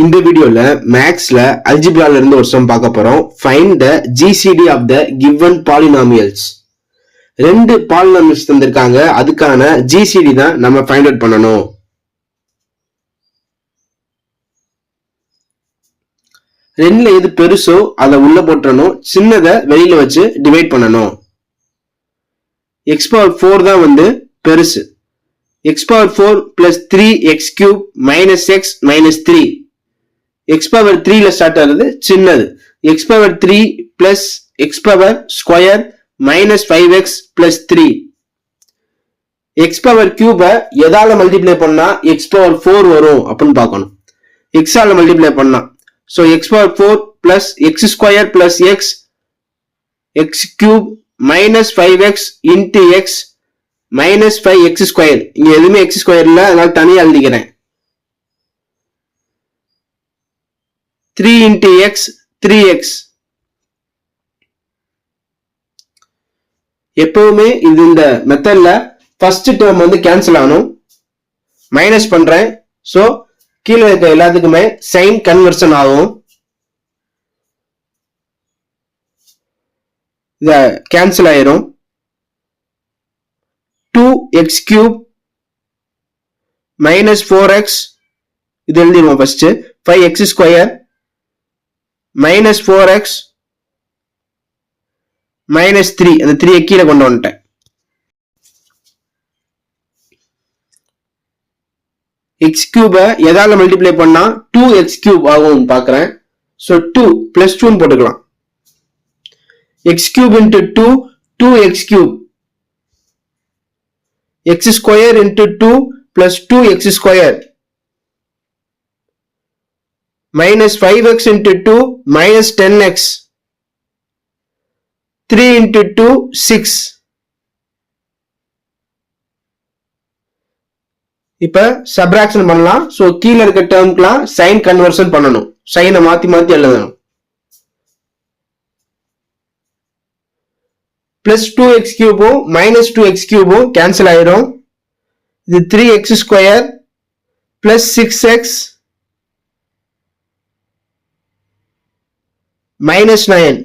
இந்த வீடியோல மேக்ஸ்ல அல்ஜிப்ரால இருந்து ஒரு சம் பார்க்க போறோம். Find the GCD of the given polynomials. ரெண்டு பாலினாமியல்ஸ் தந்திருக்காங்க, அதுக்கான ஜிசிடி தான் நம்ம ஃபைண்ட் அவுட் பண்ணணும். ரெண்டுல எது பெருசோ அதை உள்ள போட்டணும், சின்னதை வெளியில வச்சு டிவைட் பண்ணணும். எக்ஸ் பவர் 4 தான் வந்து பெருசு. X power 4 plus 3x cube minus x minus 3. X power 3ல ஸ்டார்ட் ஆகுது சின்னது. X power 3 plus x power square minus 5x plus 3. X power கியூப எதால மல்டிப்ளை பண்ணா எக்ஸ் பவர் 4 வரும் அப்படின்னு பார்க்கணும். எக்ஸால மல்டிப்ளை பண்ணா so x power 4 plus x square plus x x cube minus 5x into x minus 5x square. இங்க எதுவுமே எக்ஸ் ஸ்கொயர் இல்ல, அதனால தனியா எழுதிக்கிறேன். 3 into x 3x. எப்பவுமே இந்த மெத்தட்ல ஃபர்ஸ்ட் டேர்ம் வந்து கேன்சல் ஆகணும். மைனஸ் பண்றேன், சோ கீழே இருக்க எல்லாத்துக்குமே சைன் கன்வர்ஷன் ஆகும். இத கேன்சல் ஆயிரும். 2x கியூப் மைனஸ் 4x இது எழுதிடுவோம் first. 5x square minus 4x minus 3. அந்த 3 கீழே கொண்டு வந்துட்டேன். எக்ஸ் கியூப எதால மல்டிப்ளை பண்ணா 2x கியூப் ஆகும் பாக்குறேன். சோ 2 பிளஸ் 2 போட்டுக்கலாம். X cube into 2 2x cube. X square into 2 plus 2x square minus 5x into 2 minus 10x. 3 into 2 6. இப்ப சப்ராக்ஷன் பண்ணலாம். சோ கீழ இருக்க டேர்ம்க்குலாம் சைன் கன்வர்ஷன் பண்ணணும். சைனை மாத்தி மாத்தி எழுதணும். பிளஸ் 2x கியூபும் மைனஸ் 2x கியூபும் கேன்சல் ஆயிரும். இது 3x square plus 6x minus 9.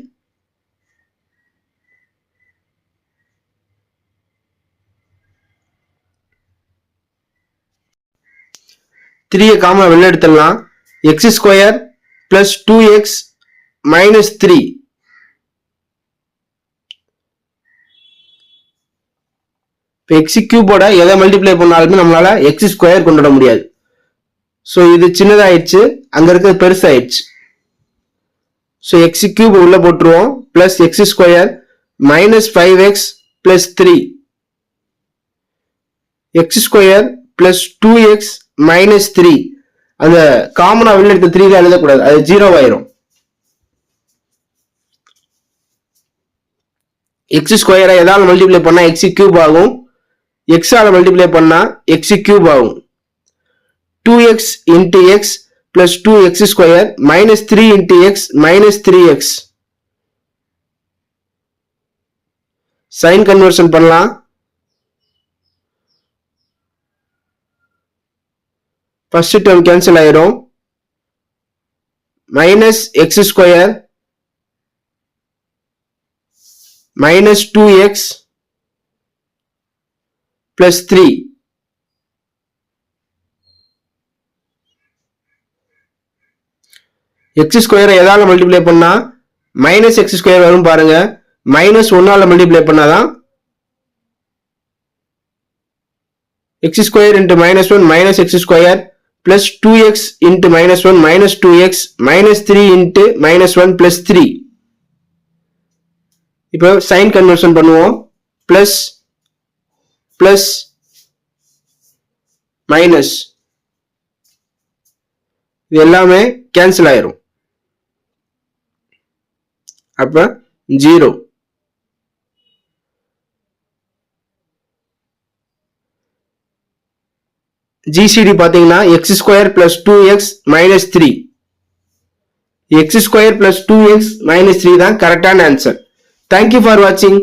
Three common வெளில எடுத்துடலாம். X square plus 2x minus 3. இப்போ எக்ஸ் கியூபோட எதை மல்டிப்ளை பண்ணாலுமே நம்மளால எக்ஸ் ஸ்கொயர் கொண்டு வர முடியாது. ஸோ இது சின்னதாயிடுச்சு, அங்க இருக்கிறது பெருசாயிடுச்சு. So x cube உள்ள போட்டுருவோம். plus x square minus 5x plus 3. x square plus 2x minus 3. அந்த காமனா வெளில எடுத்த 3 தான் எழுதக்கூடாது, அது 0 ஆயிரும். x square எதால மல்டிப்ளை பண்ணா x cube ஆகும். x ஆல மல்டிப்ளை பண்ணா x cube ஆகும். 2x into x plus 2x square minus 3 into x minus 3x. Sign conversion பண்ணலாம். First term cancel ஆயிரும். minus x square minus 2x plus 3. X square எதால multiply பண்ணா minus X square வரும் பாருங்க. Minus 1ஆல multiply பண்ணாதான் X square into minus 1 minus X square plus 2x into minus 1 minus 2x minus 3 into minus 1 plus 3. இப்போ sign conversion பண்ணுவோம். Plus plus minus இது எல்லாமே cancel ஆயிரும். அப்ப 0. ஜிசிடி பாத்தீங்கன்னா X square plus 2x minus 3. X square plus 2x minus 3 தான் கரெக்டான answer. Thank you for வாட்சிங்.